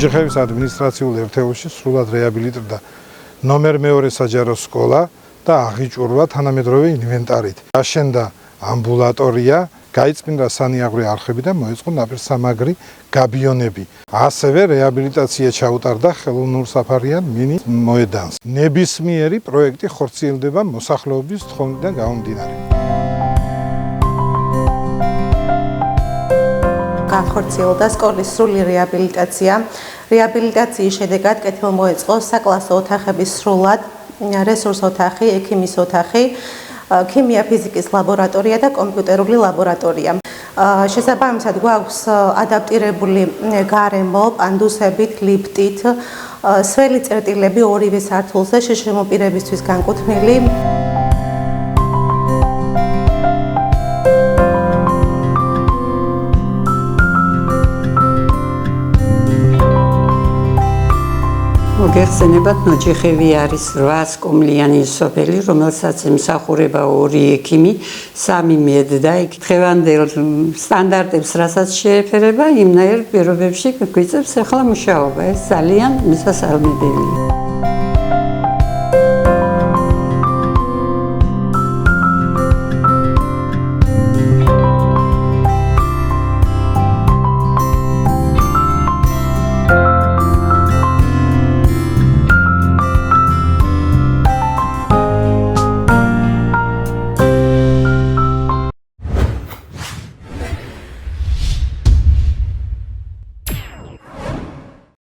ოჯახების ადმინისტრაციულ ერთეულში სრულად რეაბილიტირდა ნომერ მეორე საჯარო სკოლა და აღიჭურვა თანამედროვე ინვენტარით. აშენდა ამბულატორია, გაიწმინდა სანიაღვრე არხები და მოეწყო ნაპირსამაგრი გაბიონები. ასევე რეაბილიტაცია ჩაუტარდა ხელოვნურ-საფარიან მინის მოედანს. ნებისმიერი პროექტი ხორციელდება მოსახლეობის თხოვნიდან გამომდინარე. განხორციელდა სკოლის სრული რეაბილიტაცია. რეაბილიტაციის შედეგად კეთილმოეწყო საკლასო ოთახების სრულად, რესურს ოთახი, ექიმის ოთახი, ქიმია ფიზიკის ლაბორატორია და კომპიუტერული ლაბორატორია. შესაბამისად გვაქვს ადაპტირებული გარემო, პანდუსებით, ლიფტით, სველი წერტილები ორივე სართულზე შეშლილ პირებისთვის განკუთვნილი. მოგეხსენებათ, ნოჯიხევი არის 800 კომლიანი სოფელი, რომელსაც ემსახურება 2 ექიმი, 3 მედ და იქ დღევანდელ სტანდარტებს რასაც შეეფერება, იმნაირ პირობებში გვიწევს ახლა მუშაობა. ეს ძალიან მისასალმებელია.